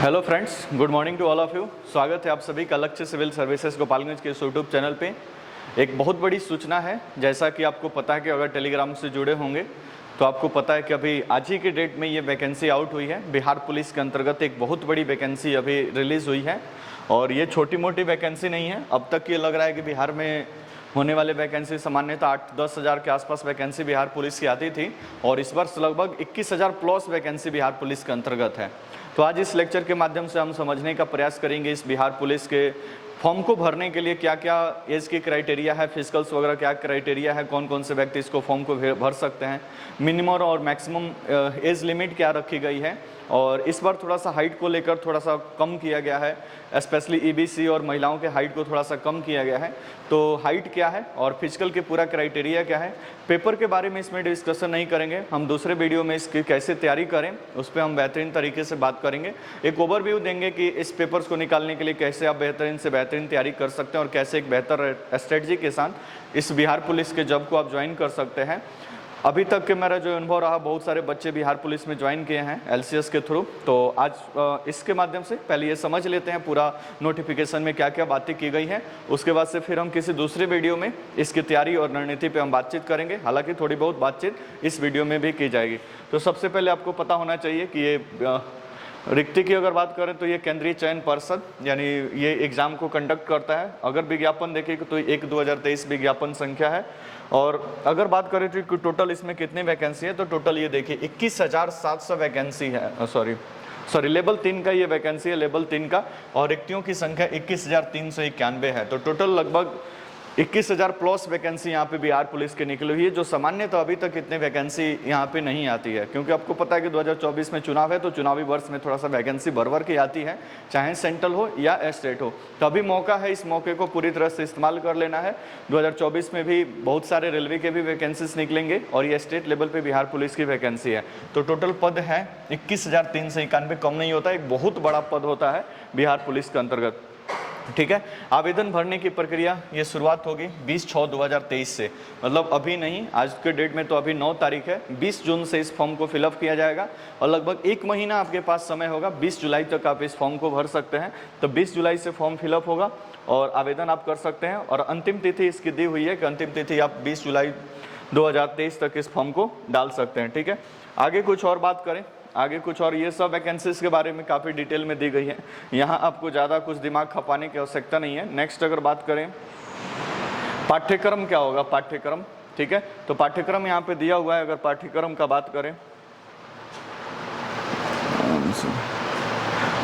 Hello friends, good morning to all of you. स्वागत है आप सभी का लक्ष्य सिविल सर्विसेज गोपालगंज के यूट्यूब चैनल पे। एक बहुत बड़ी सूचना है, जैसा कि आपको पता है कि अगर टेलीग्राम से जुड़े होंगे तो आपको पता है कि अभी आज ही के डेट में ये वैकेंसी आउट हुई है। बिहार पुलिस के अंतर्गत एक बहुत बड़ी वैकेंसी अभी रिलीज़ हुई है और ये छोटी मोटी वैकेंसी नहीं है। अब तक ये लग रहा है कि बिहार में होने वाले वैकेंसी सामान्यतः 8-10 हज़ार के आसपास वैकेंसी बिहार पुलिस की आती थी और इस वर्ष लगभग 21,000 प्लस वैकेंसी बिहार पुलिस के अंतर्गत है। तो आज इस लेक्चर के माध्यम से हम समझने का प्रयास करेंगे इस बिहार पुलिस के फॉर्म को भरने के लिए क्या क्या एज की क्राइटेरिया है, फिजिकल्स वगैरह क्या क्राइटेरिया है, कौन कौन से व्यक्ति इसको फॉर्म को भर सकते हैं, मिनिमम और मैक्सिमम एज लिमिट क्या रखी गई है और इस बार थोड़ा सा हाइट को लेकर थोड़ा सा कम किया गया है, स्पेशली ईबीसी और महिलाओं के हाइट को थोड़ा सा कम किया गया है। तो हाइट क्या है और फिजिकल के पूरा क्राइटेरिया क्या है, पेपर के बारे में इसमें डिस्कशन नहीं करेंगे। हम दूसरे वीडियो में इसकी कैसे तैयारी करें उस पर हम बेहतरीन तरीके से बात करेंगे। एक ओवरव्यू देंगे कि इस पेपर्स को निकालने के लिए कैसे आप बेहतरीन से बेहतरीन तैयारी कर सकते हैं और कैसे एक बेहतर स्ट्रेटजी के साथ इस बिहार पुलिस के जॉब को आप ज्वाइन कर सकते हैं। अभी तक के मेरा जो अनुभव रहा, बहुत सारे बच्चे बिहार पुलिस में ज्वाइन किए हैं एलसीएस के थ्रू। तो आज इसके माध्यम से पहले ये समझ लेते हैं पूरा नोटिफिकेशन में क्या क्या बातें की गई हैं, उसके बाद से फिर हम किसी दूसरे वीडियो में इसकी तैयारी और रणनीति पे हम बातचीत करेंगे। हालांकि थोड़ी बहुत बातचीत इस वीडियो में भी की जाएगी। तो सबसे पहले आपको पता होना चाहिए कि ये रिक्ति की अगर बात करें तो ये केंद्रीय चयन पर्षद यानी ये एग्ज़ाम को कंडक्ट करता है। अगर विज्ञापन देखें तो 1/2023 विज्ञापन संख्या है और अगर बात करें तो टोटल इसमें कितनी वैकेंसी है तो टोटल ये देखिए 21,700 वैकेंसी है। सॉरी लेवल 3 का ये वैकेंसी है, लेवल 3 का, और रिक्तियों की संख्या 21,391 है। तो टोटल लगभग 21,000 प्लस वैकेंसी यहाँ पे बिहार पुलिस के निकली हुई है, जो सामान्यतः अभी तक इतने वैकेंसी यहाँ पे नहीं आती है। क्योंकि आपको पता है कि 2024 में चुनाव है तो चुनावी वर्ष में थोड़ा सा वैकेंसी भर के आती है, चाहे सेंट्रल हो या स्टेट हो। तो अभी मौका है, इस मौके को पूरी तरह से इस्तेमाल कर लेना है। 2024 में भी बहुत सारे रेलवे के भी वैकेंसीज निकलेंगे और ये स्टेट लेवल पर बिहार पुलिस की वैकेंसी है। तो टोटल पद है 21,391, कम नहीं होता, एक बहुत बड़ा पद होता है बिहार पुलिस के अंतर्गत। ठीक है, आवेदन भरने की प्रक्रिया ये शुरुआत होगी 20/6/2023 से, मतलब अभी नहीं, आज के डेट में तो अभी 9 तारीख है, 20 जून से इस फॉर्म को फिलअप किया जाएगा और लगभग 1 महीना आपके पास समय होगा। 20 जुलाई तक आप इस फॉर्म को भर सकते हैं। तो 20 जुलाई से फॉर्म फिलअप होगा और आवेदन आप कर सकते हैं और अंतिम तिथि इसकी दी हुई है कि अंतिम तिथि आप 20 जुलाई 2023 तक इस फॉर्म को डाल सकते हैं। ठीक है, आगे कुछ और बात करें, आगे कुछ और ये सब वैकेंसीज के बारे में काफ़ी डिटेल में दी गई है, यहाँ आपको ज़्यादा कुछ दिमाग खपाने की आवश्यकता नहीं है। नेक्स्ट अगर बात करें पाठ्यक्रम क्या होगा, पाठ्यक्रम, ठीक है, तो पाठ्यक्रम यहाँ पे दिया हुआ है। अगर पाठ्यक्रम का बात करें,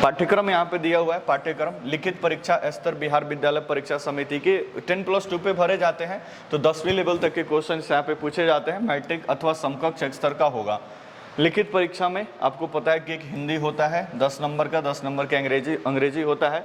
पाठ्यक्रम यहाँ पे दिया हुआ है। पाठ्यक्रम लिखित परीक्षा स्तर बिहार विद्यालय परीक्षा समिति के 10+2 पे भरे जाते हैं। तो 10वीं लेवल तक के क्वेश्चन यहाँ पे पूछे जाते हैं, मैट्रिक अथवा समकक्ष स्तर का होगा। लिखित परीक्षा में आपको पता है कि एक हिंदी होता है 10 नंबर का, 10 नंबर का अंग्रेजी होता है।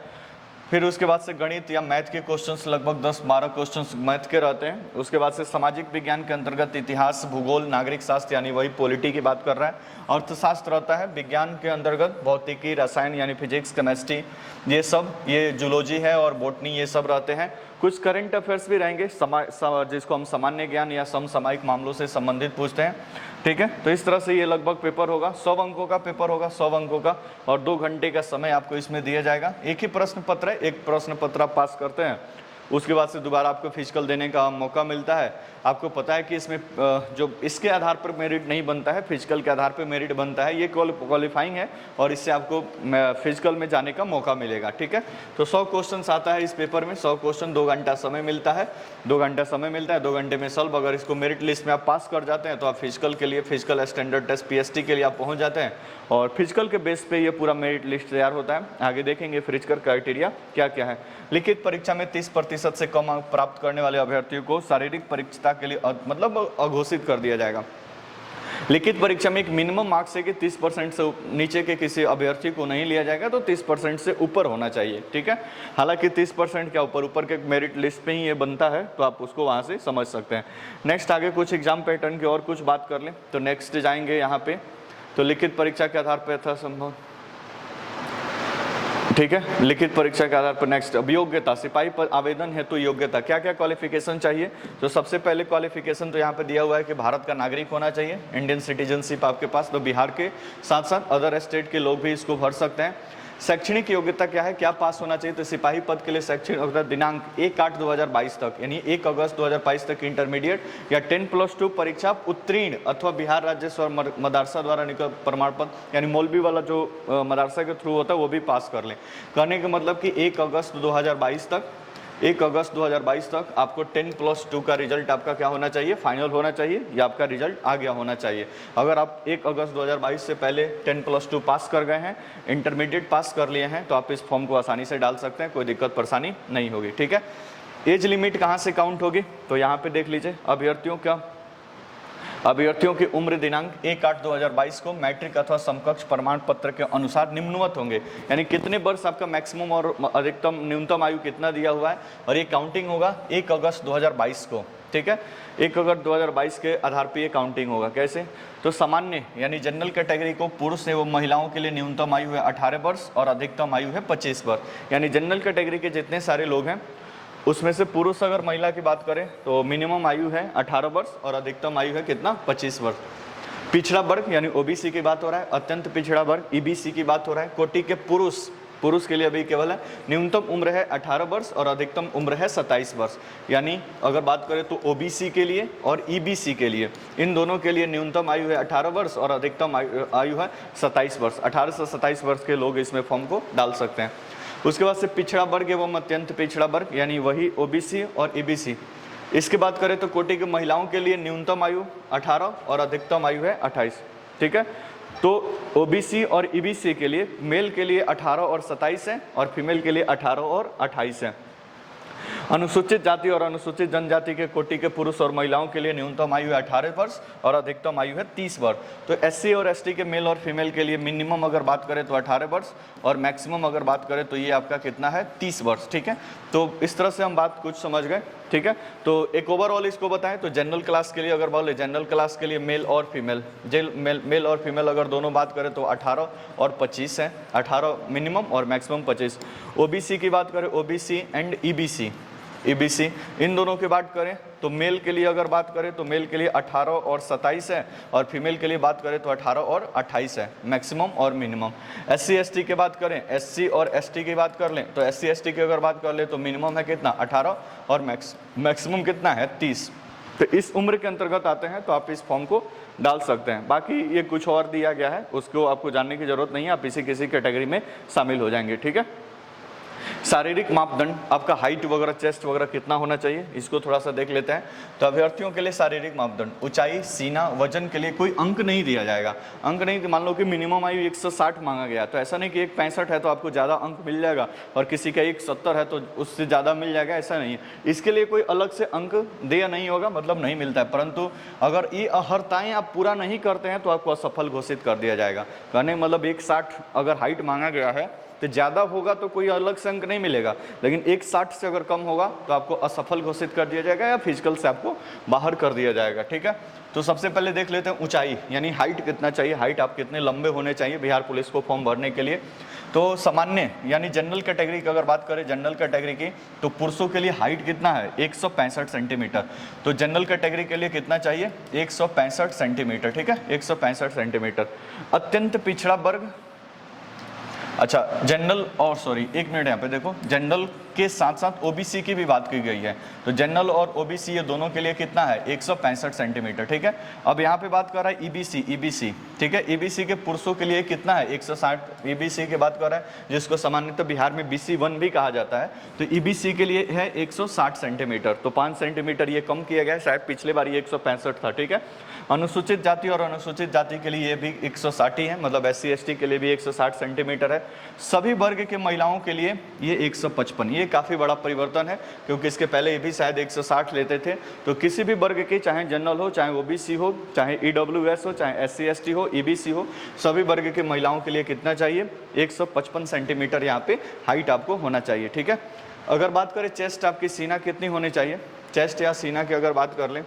फिर उसके बाद से गणित या मैथ के क्वेश्चंस लगभग 10-12 क्वेश्चंस मैथ के रहते हैं। उसके बाद से सामाजिक विज्ञान के अंतर्गत इतिहास, भूगोल, नागरिक शास्त्र यानी वही पॉलिटी की बात कर रहा है, अर्थशास्त्र रहता है। विज्ञान के अंतर्गत भौतिकी, रसायन यानी फिजिक्स, केमिस्ट्री, ये सब, ये जूलॉजी है और बॉटनी, ये सब रहते हैं। कुछ करंट अफेयर्स भी रहेंगे जिसको हम सामान्य ज्ञान या समसामयिक मामलों से संबंधित पूछते हैं। ठीक है, तो इस तरह से ये लगभग पेपर होगा, 100 अंकों का पेपर होगा, 100 अंकों का, और 2 घंटे का समय आपको इसमें दिया जाएगा। एक ही प्रश्न पत्र है, एक प्रश्न पत्र आप पास करते हैं, उसके बाद से दोबारा आपको फिजिकल देने का मौका मिलता है। आपको पता है कि इसमें जो इसके आधार पर मेरिट नहीं बनता है, फिजिकल के आधार पर मेरिट बनता है। ये क्वालिफाइंग है और इससे आपको फिजिकल में जाने का मौका मिलेगा। ठीक है, तो 100 क्वेश्चन आता है इस पेपर में, 100 क्वेश्चन, 2 घंटा समय मिलता है, 2 घंटा समय मिलता है, 2 घंटे में सॉल्व। अगर इसको मेरिट लिस्ट में आप पास कर जाते हैं तो आप फिजिकल के लिए, फिजिकल स्टैंडर्ड टेस्ट पीएसटी के लिए आप पहुँच जाते हैं और फिजिकल के बेस पे ये पूरा मेरिट लिस्ट तैयार होता है। आगे देखेंगे फिजिकल क्राइटेरिया क्या क्या है। लिखित परीक्षा में 30% से कम अंक प्राप्त करने वाले अभ्यर्थियों को शारीरिक परीक्षा के लिए मतलब अघोषित कर दिया जाएगा। लिखित परीक्षा में एक मिनिमम मार्क्स है कि 30% से नीचे के किसी अभ्यर्थी को नहीं लिया जाएगा, तो 30% से ऊपर होना चाहिए। ठीक है, हालांकि 30% क्या ऊपर के मेरिट लिस्ट पे ही ये बनता है, तो आप उसको वहां से समझ सकते हैं। नेक्स्ट आगे कुछ एग्जाम पैटर्न की और कुछ बात कर लें तो नेक्स्ट जाएंगे यहाँ पे, तो लिखित परीक्षा के आधार पर यथासंभव, ठीक है, लिखित परीक्षा के आधार पर। नेक्स्ट अब योग्यता, सिपाही पद आवेदन है तो योग्यता, क्या क्या क्वालिफिकेशन चाहिए। तो सबसे पहले क्वालिफिकेशन तो यहाँ पे दिया हुआ है कि भारत का नागरिक होना चाहिए, इंडियन सिटीजनशिप आपके पास। तो बिहार के साथ साथ अदर स्टेट के लोग भी इसको भर सकते हैं। शैक्षणिक योग्यता क्या है, क्या पास होना चाहिए, तो सिपाही पद के लिए शैक्षणिक योग्यता दिनांक 1/8/2022 तक यानी 1 अगस्त 2022 तक इंटरमीडिएट या 10+2 परीक्षा उत्तीर्ण अथवा बिहार राज्य स्वर मदरसा द्वारा निकल प्रमाण पत्र यानी मौलवी वाला जो मदरसा के थ्रू होता है वो भी पास कर लें। कहने का मतलब कि 1 अगस्त 2022 तक आपको 10+2 का रिजल्ट आपका क्या होना चाहिए, फाइनल होना चाहिए या आपका रिजल्ट आ गया होना चाहिए। अगर आप 1 अगस्त 2022 से पहले 10+2 पास कर गए हैं, इंटरमीडिएट पास कर लिए हैं, तो आप इस फॉर्म को आसानी से डाल सकते हैं, कोई दिक्कत परेशानी नहीं होगी। ठीक है, एज लिमिट कहाँ से काउंट होगी, तो यहाँ पे देख लीजिए अभ्यर्थियों की उम्र दिनांक 1/8/2022 को मैट्रिक अथवा समकक्ष प्रमाण पत्र के अनुसार निम्नवत होंगे, यानी कितने वर्ष आपका मैक्सिमम और अधिकतम न्यूनतम आयु कितना दिया हुआ है, और ये काउंटिंग होगा 1 अगस्त 2022 को। ठीक है, 1 अगस्त 2022 के आधार पर ये काउंटिंग होगा। कैसे, तो सामान्य यानी जनरल कैटेगरी को पुरुष एवं महिलाओं के लिए न्यूनतम आयु है 18 वर्ष और अधिकतम आयु है 25 वर्ष। यानी जनरल कैटेगरी के जितने सारे लोग हैं उसमें से पुरुष अगर महिला की बात करें तो मिनिमम आयु है 18 वर्ष और अधिकतम आयु है कितना, 25 वर्ष। पिछड़ा वर्ग यानी ओबीसी की बात हो रहा है, अत्यंत पिछड़ा वर्ग ईबीसी की बात हो रहा है। कोटि के पुरुष के लिए अभी केवल है न्यूनतम उम्र है 18 वर्ष और अधिकतम उम्र है 27 वर्ष। यानी अगर बात करें तो ओबीसी के लिए और ईबीसी के लिए, इन दोनों के लिए न्यूनतम आयु है 18 वर्ष और अधिकतम आयु है 27 वर्ष। 18 से 27 वर्ष के लोग इसमें फॉर्म को डाल सकते हैं। उसके बाद से पिछड़ा वर्ग एवं अत्यंत पिछड़ा वर्ग यानी वही ओबीसी और ईबीसी। इसकी बात करें तो कोटि की महिलाओं के लिए न्यूनतम आयु 18 और अधिकतम आयु है 28। ठीक है, तो ओबीसी और ईबीसी के लिए मेल के लिए 18 और 27 है और फीमेल के लिए 18 और 28 है। अनुसूचित जाति और अनुसूचित जनजाति के कोटि के पुरुष और महिलाओं के लिए न्यूनतम आयु है 18 वर्ष और अधिकतम आयु है 30 वर्ष। तो एससी और एसटी के मेल और फीमेल के लिए मिनिमम अगर बात करें तो 18 वर्ष और मैक्सिमम अगर बात करें तो ये आपका कितना है, 30 वर्ष। ठीक है, तो इस तरह से हम बात कुछ समझ गए। ठीक है, तो एक ओवरऑल इसको बताएं तो जनरल क्लास के लिए अगर बोले, जनरल क्लास के लिए मेल और फीमेल, मेल और फीमेल अगर दोनों बात करें तो 18 और 25 है, 18 मिनिमम और मैक्सिमम 25। ओबीसी की बात करें, ओबीसी एंड ईबीसी इन दोनों की बात करें तो मेल के लिए अगर बात करें तो मेल के लिए 18 और 27 है और फीमेल के लिए बात करें तो 18 और 28 है मैक्सिमम और मिनिमम। एससी एसटी की बात करें, एससी और एसटी की बात कर लें तो एससी एसटी की अगर बात कर लें तो मिनिमम है कितना, 18 और मैक्सिमम कितना है, 30। तो इस उम्र के अंतर्गत आते हैं तो आप इस फॉर्म को डाल सकते हैं। बाकी ये कुछ और दिया गया है, उसको आपको जानने की जरूरत नहीं है, आप किसी कैटेगरी में शामिल हो जाएंगे। ठीक है, शारीरिक मापदंड आपका हाइट वगैरह, चेस्ट वगैरह कितना होना चाहिए, इसको थोड़ा सा देख लेते हैं। तो अभ्यर्थियों के लिए शारीरिक मापदंड ऊंचाई, सीना, वजन के लिए कोई अंक नहीं दिया जाएगा। अंक नहीं कि मान लो कि मिनिमम आयु 160 मांगा गया, तो ऐसा नहीं कि 165 है तो आपको ज़्यादा अंक मिल जाएगा और किसी का 170 है तो उससे ज़्यादा मिल जाएगा, ऐसा नहीं है। इसके लिए कोई अलग से अंक दिया नहीं होगा, मतलब नहीं मिलता है। परंतु अगर ये अहर्ताएँ आप पूरा नहीं करते हैं तो आपको असफल घोषित कर दिया जाएगा। कहने मतलब 160 अगर हाइट मांगा गया है तो ज़्यादा होगा तो कोई अलग से अंक नहीं मिलेगा, लेकिन 160 से अगर कम होगा तो आपको असफल घोषित कर दिया जाएगा या फिजिकल से आपको बाहर कर दिया जाएगा। ठीक है, तो सबसे पहले देख लेते हैं ऊंचाई यानी हाइट कितना चाहिए, हाइट आप कितने लंबे होने चाहिए बिहार पुलिस को फॉर्म भरने के लिए। तो सामान्य यानी जनरल कैटेगरी की अगर बात करें, जनरल कैटेगरी की, तो पुरुषों के लिए हाइट कितना है, 165 सेंटीमीटर। तो जनरल कैटेगरी के लिए कितना चाहिए, 165 सेंटीमीटर। ठीक है, 165 सेंटीमीटर। अत्यंत पिछड़ा वर्ग, अच्छा जनरल और सॉरी एक मिनट यहाँ पे देखो, जनरल के साथ साथ ओबीसी की भी बात की गई है। तो जनरल और ओबीसी ये दोनों के लिए कितना है, 165 सेंटीमीटर। ठीक है, अब यहाँ पे बात कर रहा है ईबीसी। ठीक है, ईबीसी के पुरुषों के लिए कितना है, 160 ईबीसी की बाट कर रहा है, जिसको सामान्यतः बिहार में BC1 भी कहा जाता है। तो ईबीसी के लिए है 160 सेंटीमीटर, तो 5 सेंटीमीटर ये कम किया गया, शायद पिछले बार ये 165 था। ठीक है, अनुसूचित जाति और अनुसूचित जाति के लिए ये भी 160 ही है, मतलब SC ST के लिए भी 160 सेंटीमीटर है। सभी वर्ग के महिलाओं के लिए ये 155। ये काफ़ी बड़ा परिवर्तन है, क्योंकि इसके पहले ये भी शायद 160 लेते थे। तो किसी भी वर्ग के, चाहे जनरल हो, चाहे OBC हो, चाहे EWS हो, चाहे SC ST हो, EBC हो, सभी वर्ग के महिलाओं के लिए कितना चाहिए, 155 सेंटीमीटर यहाँ पे हाइट आपको होना चाहिए। ठीक है, अगर बात करें चेस्ट, आपकी सीना कितनी होनी चाहिए, चेस्ट या सीना की अगर बात कर लें,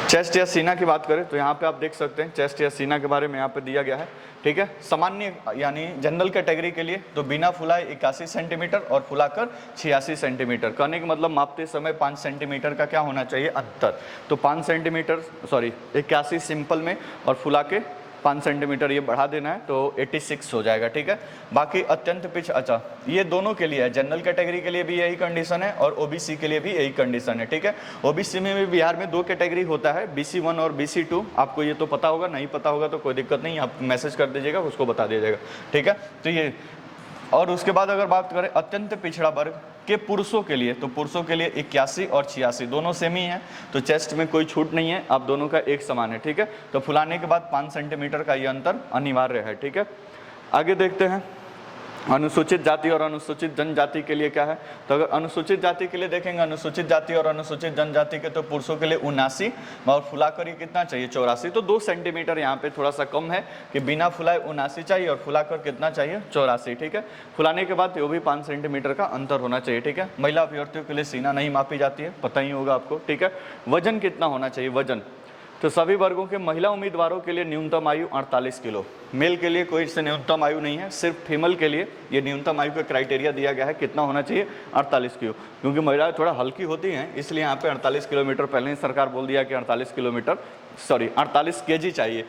चेस्ट या सीना की बात करें तो यहाँ पे आप देख सकते हैं चेस्ट या सीना के बारे में यहाँ पे दिया गया है। ठीक है, सामान्य यानी जनरल कैटेगरी के लिए तो बिना फुलाए 81 सेंटीमीटर और फुलाकर 86 सेंटीमीटर। कहने का मतलब मापते समय 5 सेंटीमीटर का क्या होना चाहिए, अंतर। तो 5 सेंटीमीटर 81 सिंपल में और फुला के 5 सेंटीमीटर ये बढ़ा देना है तो 86 हो जाएगा, ठीक है। बाकी अत्यंत पिच, अच्छा ये दोनों के लिए है, जनरल कैटेगरी के लिए भी यही कंडीशन है और ओबीसी के लिए भी यही कंडीशन है, ठीक है। ओबीसी में भी बिहार में 2 कैटेगरी होता है, BC 1 और BC 2, आपको ये तो पता होगा, नहीं पता होगा तो कोई दिक्कत नहीं, आप मैसेज कर दीजिएगा, उसको बता दीजिएगा, ठीक है। तो ये, और उसके बाद अगर बात करें अत्यंत पिछड़ा वर्ग के पुरुषों के लिए, तो पुरुषों के लिए 81 और 86 दोनों सेम ही है, तो चेस्ट में कोई छूट नहीं है, आप दोनों का एक समान है, ठीक है। तो फुलाने के बाद 5 सेंटीमीटर का ये अंतर अनिवार्य है, ठीक है। आगे देखते हैं अनुसूचित जाति और अनुसूचित जनजाति के लिए क्या है। तो अगर अनुसूचित जाति के लिए देखेंगे, अनुसूचित जाति और अनुसूचित जनजाति के तो पुरुषों के लिए 79 और फुलाकर ये कितना चाहिए 84, तो 2 सेंटीमीटर यहाँ पे थोड़ा सा कम है कि बिना फुलाए 79 चाहिए और फुलाकर कितना चाहिए 84, ठीक है। फुलाने के बाद वो भी 5 सेंटीमीटर का अंतर होना चाहिए, ठीक है। महिला अभ्यर्थियों के लिए सीना नहीं मापी जाती है, पता ही होगा आपको, ठीक है। वजन कितना होना चाहिए, वजन तो सभी वर्गों के महिला उम्मीदवारों के लिए न्यूनतम आयु 48 किलो, मेल के लिए कोई से न्यूनतम आयु नहीं है, सिर्फ फीमेल के लिए ये न्यूनतम आयु का क्राइटेरिया दिया गया है, कितना होना चाहिए 48 किलो, क्योंकि महिलाएं थोड़ा हल्की होती हैं, इसलिए यहाँ पे 48 किलोमीटर पहले ही सरकार बोल दिया कि 48 केजी चाहिए।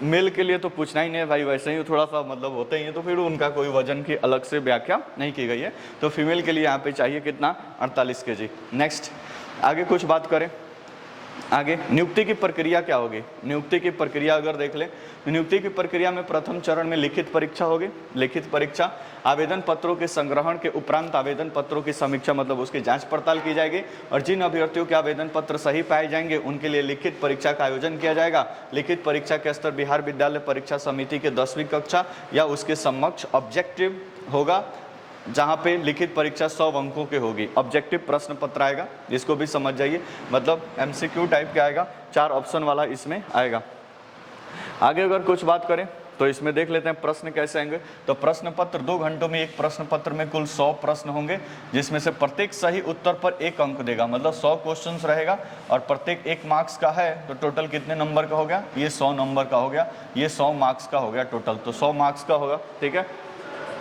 मेल के लिए तो पूछना ही नहीं भाई, वैसे ही थोड़ा सा मतलब होते ही है, तो फिर उनका कोई वजन की अलग से व्याख्या नहीं की गई है, तो फीमेल के लिए यहाँ पे चाहिए कितना 48 केजी। नेक्स्ट आगे कुछ बात करें, आगे नियुक्ति की प्रक्रिया क्या होगी। नियुक्ति की प्रक्रिया अगर देख ले, नियुक्ति की प्रक्रिया में प्रथम चरण में लिखित परीक्षा होगी। लिखित परीक्षा, आवेदन पत्रों के संग्रहण के उपरांत आवेदन पत्रों की समीक्षा मतलब उसकी जांच पड़ताल की जाएगी, और जिन अभ्यर्थियों के आवेदन पत्र सही पाए जाएंगे उनके लिए लिखित परीक्षा का आयोजन किया जाएगा। लिखित परीक्षा के स्तर बिहार विद्यालय परीक्षा समिति के 10वीं कक्षा या उसके समक्ष ऑब्जेक्टिव होगा, जहाँ पे लिखित परीक्षा 100 अंकों के होगी। ऑब्जेक्टिव प्रश्न पत्र आएगा, इसको भी समझ जाइए, मतलब MCQ टाइप का आएगा, 4 ऑप्शन वाला इसमें आएगा। आगे अगर कुछ बात करें तो इसमें देख लेते हैं प्रश्न कैसे आएंगे। तो प्रश्न पत्र 2 घंटों में एक प्रश्न पत्र में कुल 100 प्रश्न होंगे, जिसमें से प्रत्येक सही उत्तर पर 1 अंक देगा, मतलब 100 क्वेश्चंस रहेगा और प्रत्येक 1 मार्क्स का है, तो टोटल कितने नंबर का हो गया, ये 100 नंबर का हो गया, ये 100 मार्क्स का हो गया टोटल, तो 100 मार्क्स का होगा, ठीक है।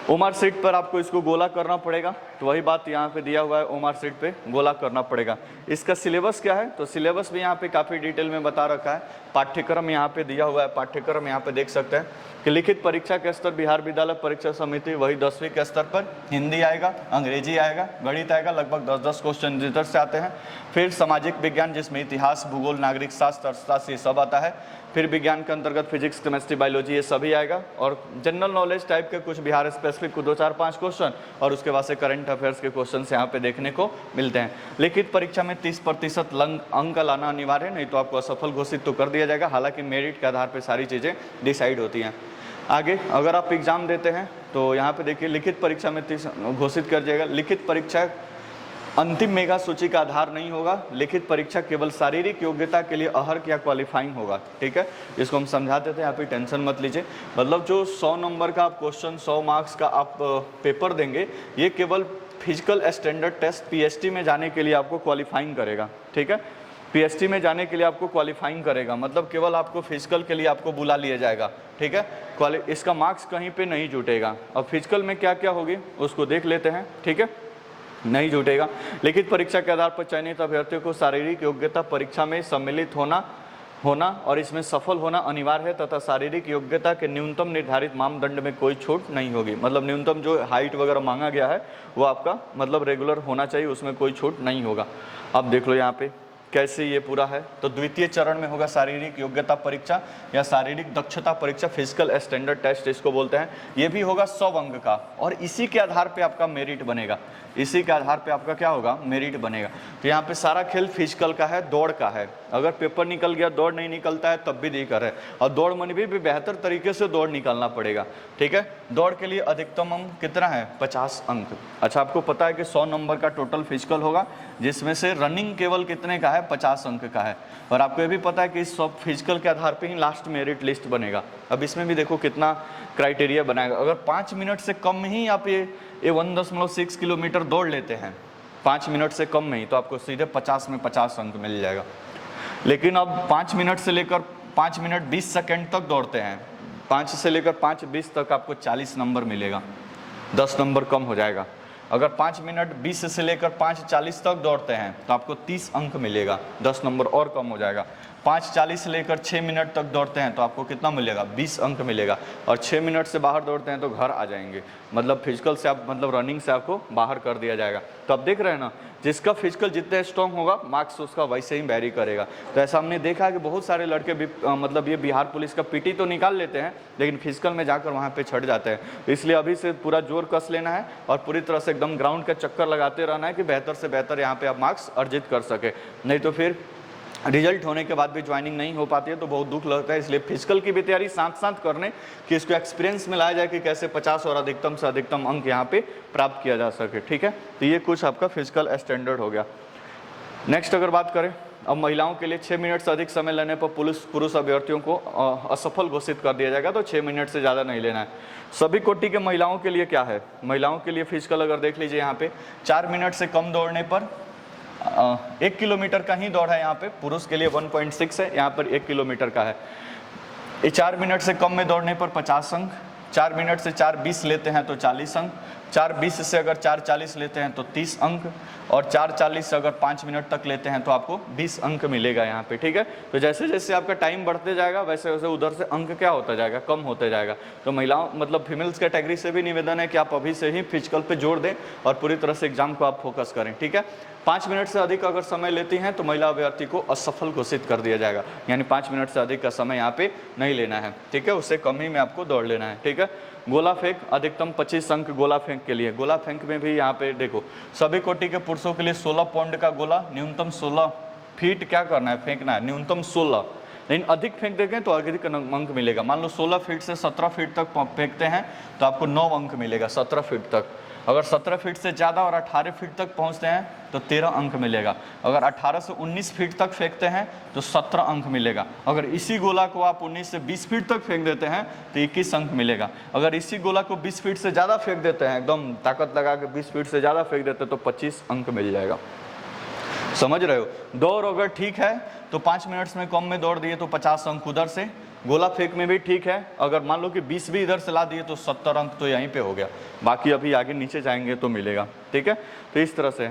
ओमार सीट पर आपको इसको गोला करना पड़ेगा, तो वही बात यहाँ पे दिया हुआ है, ओमार सीट पे गोला करना पड़ेगा। इसका सिलेबस क्या है, तो सिलेबस भी यहाँ पे काफ़ी डिटेल में बता रखा है। पाठ्यक्रम यहाँ पे दिया हुआ है, पाठ्यक्रम यहाँ पे देख सकते हैं कि लिखित परीक्षा के स्तर बिहार विद्यालय परीक्षा समिति वही 10वीं के स्तर पर हिंदी आएगा, अंग्रेजी आएगा, गणित आएगा, लगभग 10-10 क्वेश्चन इधर से आते हैं। फिर सामाजिक विज्ञान जिसमें इतिहास, भूगोल, नागरिक शास्त्र, अर्थशास्त्र ये सब आता है। फिर विज्ञान के अंतर्गत फिजिक्स, केमिस्ट्री, बायोलॉजी ये सभी आएगा, और जनरल नॉलेज टाइप के कुछ बिहार स्पेसिफिक 2, 4, 5 क्वेश्चन, और उसके बाद से करंट अफेयर्स के क्वेश्चन यहाँ पे देखने को मिलते हैं। लिखित परीक्षा में 30% अंक लाना अनिवार्य है, नहीं तो आपको असफल घोषित तो कर दिया जाएगा, हालांकि मेरिट के आधार पर सारी चीज़ें डिसाइड होती हैं। आगे अगर आप एग्जाम देते हैं तो यहाँ पे देखिए लिखित परीक्षा में 30 घोषित कर दिया जाएगा। लिखित परीक्षा अंतिम मेगा सूची का आधार नहीं होगा, लिखित परीक्षा केवल शारीरिक योग्यता के लिए अर्हक या क्वालिफाइंग होगा, ठीक है। इसको हम समझा देते हैं, यहाँ पे टेंशन मत लीजिए। मतलब जो 100 नंबर का आप क्वेश्चन, 100 मार्क्स का आप पेपर देंगे, ये केवल फिजिकल स्टैंडर्ड टेस्ट PST में जाने के लिए आपको क्वालिफाइंग करेगा, ठीक है। PST में जाने के लिए आपको क्वालिफाइंग करेगा, मतलब केवल आपको फिजिकल के लिए आपको बुला लिया जाएगा, ठीक है। इसका मार्क्स कहीं पे नहीं जुटेगा। अब फिजिकल में क्या क्या होगी उसको देख लेते हैं, ठीक है, नहीं जुटेगा। लिखित परीक्षा के आधार पर चयनित अभ्यर्थियों को शारीरिक योग्यता परीक्षा में सम्मिलित होना और इसमें सफल होना अनिवार्य है, तथा शारीरिक योग्यता के न्यूनतम निर्धारित मापदंड में कोई छूट नहीं होगी। मतलब न्यूनतम जो हाइट वगैरह मांगा गया है वो आपका मतलब रेगुलर होना चाहिए, उसमें कोई छूट नहीं होगा। अब देख लो यहाँ पे कैसे ये पूरा है। तो द्वितीय चरण में होगा शारीरिक योग्यता परीक्षा या शारीरिक दक्षता परीक्षा, फिजिकल स्टैंडर्ड टेस्ट इसको बोलते हैं। ये भी होगा 100 अंक का, और इसी के आधार पे आपका मेरिट बनेगा, इसी के आधार पे आपका क्या होगा, मेरिट बनेगा। तो यहाँ पे सारा खेल फिजिकल का है, दौड़ का है। अगर पेपर निकल गया, दौड़ नहीं निकलता है तब भी दिक्कत है, और दौड़ में भी बेहतर तरीके से दौड़ निकालना पड़ेगा, ठीक है। दौड़ के लिए अधिकतम अंक कितना है, 50 अंक। अच्छा, आपको पता है कि 100 नंबर का टोटल फिजिकल होगा, जिसमें से रनिंग केवल कितने का है, 50 अंक का है। और आपको ये भी पता है कि सब फिजिकल के आधार पे ही लास्ट मेरिट लिस्ट बनेगा। अब इसमें भी देखो कितना क्राइटेरिया बनाएगा। अगर 5 मिनट से कम में ही आप ये 1.6 किलोमीटर दौड़ लेते हैं 5 मिनट से कम में ही, तो आपको सीधे 50 में 50 अंक मिल जाएगा। लेकिन अब 5 मिनट से लेकर 5 मिनट 20 सेकेंड तक दौड़ते हैं, 5 से लेकर 5:20 तक आपको 40 नंबर मिलेगा, 10 नंबर कम हो जाएगा। अगर 5 मिनट 20 से लेकर 5:40 तक दौड़ते हैं तो आपको 30 अंक मिलेगा, 10 नंबर और कम हो जाएगा। 5:40 से लेकर 6 मिनट तक दौड़ते हैं तो आपको कितना मिलेगा, 20 अंक मिलेगा। और 6 मिनट से बाहर दौड़ते हैं तो घर आ जाएंगे, मतलब फिजिकल से आप मतलब रनिंग से आपको बाहर कर दिया जाएगा। तो आप देख रहे हैं ना, जिसका फिजिकल जितना स्ट्रॉन्ग होगा मार्क्स उसका वैसे ही वेरी करेगा। तो ऐसा हमने देखा कि बहुत सारे लड़के भी मतलब ये बिहार पुलिस का पीटी तो निकाल लेते हैं लेकिन फिजिकल में जाकर वहाँ पे छट जाते हैं। तो इसलिए अभी से पूरा जोर कस लेना है और पूरी तरह से एकदम ग्राउंड का चक्कर लगाते रहना है कि बेहतर से बेहतर यहाँ पे आप मार्क्स अर्जित कर सके, नहीं तो फिर रिजल्ट होने के बाद भी ज्वाइनिंग नहीं हो पाती है तो बहुत दुख लगता है। इसलिए फिजिकल की भी तैयारी साथ साथ करने कि इसको एक्सपीरियंस में लाया जाए कि कैसे 50 और अधिकतम से अधिकतम अंक यहाँ पे प्राप्त किया जा सके, ठीक है। तो ये कुछ आपका फिजिकल स्टैंडर्ड हो गया। नेक्स्ट अगर बात करें, अब महिलाओं के लिए 6 मिनट से अधिक समय लेने पर पुरुष अभ्यर्थियों को असफल घोषित कर दिया जाएगा। तो 6 मिनट से ज़्यादा नहीं लेना है। सभी कोटि के महिलाओं के लिए क्या है, महिलाओं के लिए फिजिकल अगर देख लीजिए यहाँ पे 4 मिनट से कम दौड़ने पर 1 किलोमीटर का ही दौड़ है। यहाँ पे पुरुष के लिए 1.6 है, यहाँ पर 1 किलोमीटर का है। 4 मिनट से कम में दौड़ने पर 50 अंक, 4 मिनट से 4:20 लेते हैं तो 40 अंक, 4:20 से अगर 4:40 लेते हैं तो 30 अंक, और 4:40 से अगर 5 मिनट तक लेते हैं तो आपको 20 अंक मिलेगा यहाँ पे, ठीक है। तो जैसे जैसे आपका टाइम बढ़ते जाएगा वैसे वैसे उधर से अंक क्या होता जाएगा, कम होते जाएगा। तो महिलाओं मतलब फीमेल्स कैटेगरी से भी निवेदन है कि आप अभी से ही फिजिकल पे जोर दें और पूरी तरह से एग्जाम को आप फोकस करें, ठीक है। 5 मिनट से अधिक अगर समय लेती हैं तो महिला अभ्यर्थी को असफल घोषित कर दिया जाएगा, यानी 5 मिनट से अधिक का समय यहाँ पे नहीं लेना है, ठीक है। उससे कम ही में आपको दौड़ लेना है, ठीक है। गोला फेंक अधिकतम 25 अंक गोला फेंक के लिए। गोला फेंक में भी यहाँ पे देखो, सभी कोटि के पुरुषों के लिए 16 पाउंड का गोला, न्यूनतम 16 फीट क्या करना है, फेंकना है, न्यूनतम 16। लेकिन अधिक फेंक देंगे तो अधिक अंक मिलेगा। मान लो 16 फीट से 17 फीट तक फेंकते हैं तो आपको 9 अंक मिलेगा 17 फीट तक। अगर 17 फीट से ज़्यादा और 18 फीट तक पहुंचते हैं तो 13 अंक मिलेगा। अगर 18 से 19 फीट तक फेंकते हैं तो 17 अंक मिलेगा। अगर इसी गोला को आप 19 से 20 फीट तक फेंक देते हैं तो 21 अंक मिलेगा। अगर इसी गोला को 20 फीट से ज़्यादा फेंक देते हैं, एकदम ताकत लगा के 20 फीट से ज़्यादा फेंक देते हैं तो 25 अंक मिल जाएगा। समझ रहे हो। दौड़ अगर ठीक है तो 5 मिनट्स में कम में दौड़ दिए तो 50 अंक उधर से। गोला फेंक में भी ठीक है, अगर मान लो कि 20 भी इधर से ला दिए तो 70 अंक तो यहीं पे हो गया। बाकी अभी आगे नीचे जाएंगे तो मिलेगा, ठीक है। तो इस तरह से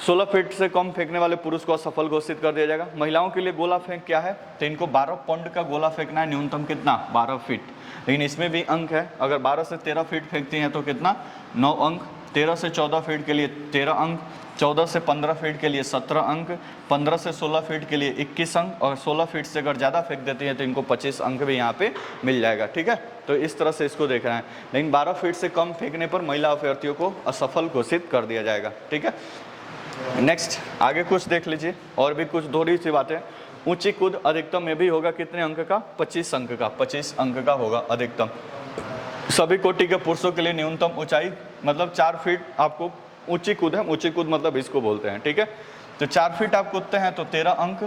16 फीट से कम फेंकने वाले पुरुष को असफल घोषित कर दिया जाएगा। महिलाओं के लिए गोला फेंक क्या है, तो इनको 12 पाउंड का गोला फेंकना है, न्यूनतम कितना, 12 फीट। लेकिन इसमें भी अंक है, अगर 12 से 13 फीट फेंकती हैं तो कितना, 9 अंक। 13 से 14 फीट के लिए 13 अंक, 14 से 15 फीट के लिए 17 अंक, 15 से 16 फीट के लिए 21 अंक, और 16 फीट से अगर ज़्यादा फेंक देती हैं तो इनको 25 अंक भी यहाँ पे मिल जाएगा, ठीक है। तो इस तरह से इसको देखना है। लेकिन 12 फीट से कम फेंकने पर महिला अभ्यर्थियों को असफल घोषित कर दिया जाएगा, ठीक है। नेक्स्ट आगे कुछ देख लीजिए, और भी कुछ थोड़ी सी बातें। ऊंची कूद अधिकतम में भी होगा कितने अंक का, 25 अंक का, 25 अंक का होगा अधिकतम। सभी कोटि के पुरुषों के लिए न्यूनतम ऊंचाई मतलब 4 फीट आपको ऊंची कूद है, ऊंची कूद मतलब इसको बोलते हैं, ठीक है। तो 4 फीट आप कूदते हैं तो 13 अंक,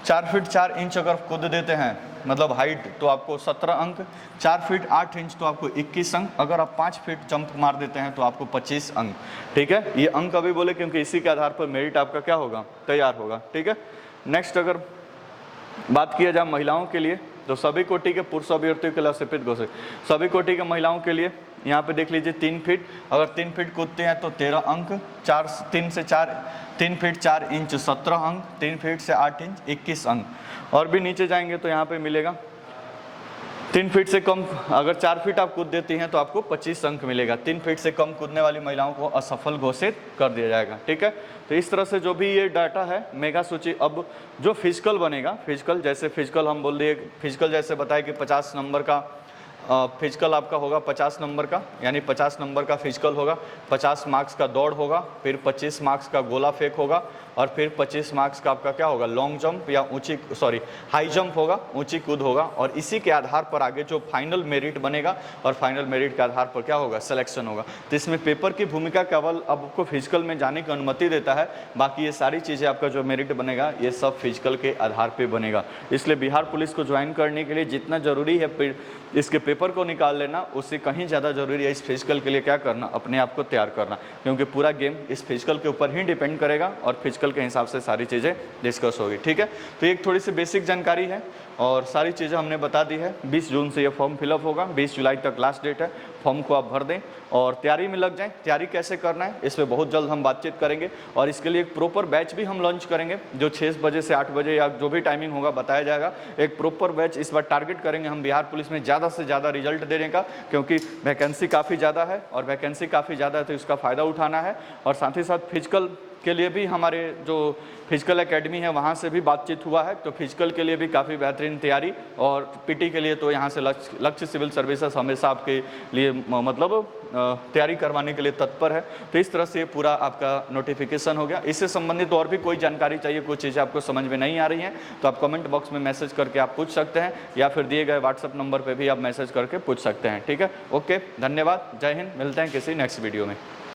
4 फीट 4 इंच अगर कूद देते हैं मतलब हाइट तो आपको 17 अंक, 4 फीट 8 इंच तो आपको 21 अंक, अगर आप 5 फीट जंप मार देते हैं तो आपको 25 अंक, ठीक है। ये अंक अभी बोले क्योंकि इसी के आधार पर मेरिट आपका क्या होगा, तैयार होगा, ठीक है। नेक्स्ट अगर बात किया जाए महिलाओं के लिए तो सभी कोटि के पुरुष अभ्यर्थियों के लिए असिपित घोषित। सभी कोटि के महिलाओं के लिए यहाँ पे देख लीजिए 3 फीट, अगर 3 फीट कूदते हैं तो 13 अंक, 3 फीट 4 इंच 17 अंक, 3 फीट से 8 इंच 21 अंक। और भी नीचे जाएंगे तो यहाँ पे मिलेगा 3 फीट से कम, अगर 4 फीट आप कूद देती हैं तो आपको 25 अंक मिलेगा। 3 फीट से कम कूदने वाली महिलाओं को असफल घोषित कर दिया जाएगा, ठीक है। तो इस तरह से जो भी ये डाटा है मेगा सूची। अब जो फिजिकल बनेगा, फिजिकल जैसे फिजिकल हम बोल दिए, फिजिकल जैसे बताए कि 50 नंबर का फिजिकल आपका होगा, 50 नंबर का, यानी 50 नंबर का फिजिकल होगा, 50 मार्क्स का दौड़ होगा, फिर 25 मार्क्स का गोला फेंक होगा, और फिर 25 मार्क्स का आपका क्या होगा, लॉन्ग जंप या हाई जंप होगा, ऊंची कूद होगा। और इसी के आधार पर आगे जो फाइनल मेरिट बनेगा और फाइनल मेरिट के आधार पर क्या होगा, सिलेक्शन होगा। तो इसमें पेपर की भूमिका केवल आपको फिजिकल में जाने की अनुमति देता है, बाकी ये सारी चीज़ें आपका जो मेरिट बनेगा ये सब फिजिकल के आधार पर बनेगा। इसलिए बिहार पुलिस को ज्वाइन करने के लिए जितना ज़रूरी है इसके पेपर को निकाल लेना, उससे कहीं ज़्यादा ज़रूरी है इस फिजिकल के लिए क्या करना, अपने आप को तैयार करना, क्योंकि पूरा गेम इस फिजिकल के ऊपर ही डिपेंड करेगा और फिजिकल के हिसाब से सारी चीज़ें डिस्कस होगी, ठीक है। तो एक थोड़ी सी बेसिक जानकारी है। और सारी चीज़ें हमने बता दी है। 20 जून से ये फॉर्म फिलअप होगा, 20 जुलाई तक लास्ट डेट है। फॉर्म को आप भर दें और तैयारी में लग जाएं। तैयारी कैसे करना है इस पर बहुत जल्द हम बातचीत करेंगे और इसके लिए एक प्रॉपर बैच भी हम लॉन्च करेंगे, जो 6 बजे से 8 बजे या जो भी टाइमिंग होगा बताया जाएगा। एक प्रॉपर बैच इस बार टारगेट करेंगे हम बिहार पुलिस में ज़्यादा से ज़्यादा रिजल्ट देने का, क्योंकि वैकेंसी काफ़ी ज़्यादा है और वैकेंसी काफ़ी ज़्यादा है तो इसका फ़ायदा उठाना है। और साथ ही साथ फिजिकल के लिए भी हमारे जो फिजिकल एकेडमी है वहाँ से भी बातचीत हुआ है, तो फिजिकल के लिए भी काफ़ी बेहतरीन तैयारी। और पीटी के लिए तो यहाँ से लक्ष्य सिविल सर्विसेज हमेशा आपके लिए मतलब तैयारी करवाने के लिए तत्पर है। तो इस तरह से पूरा आपका नोटिफिकेशन हो गया। इससे संबंधित और भी कोई जानकारी चाहिए, कोई चीज़ें आपको समझ में नहीं आ रही हैं तो आप कमेंट बॉक्स में मैसेज करके आप पूछ सकते हैं, या फिर दिए गए व्हाट्सअप नंबर पर भी आप मैसेज करके पूछ सकते हैं। ठीक है, ओके, धन्यवाद, जय हिंद। मिलते हैं किसी नेक्स्ट वीडियो में।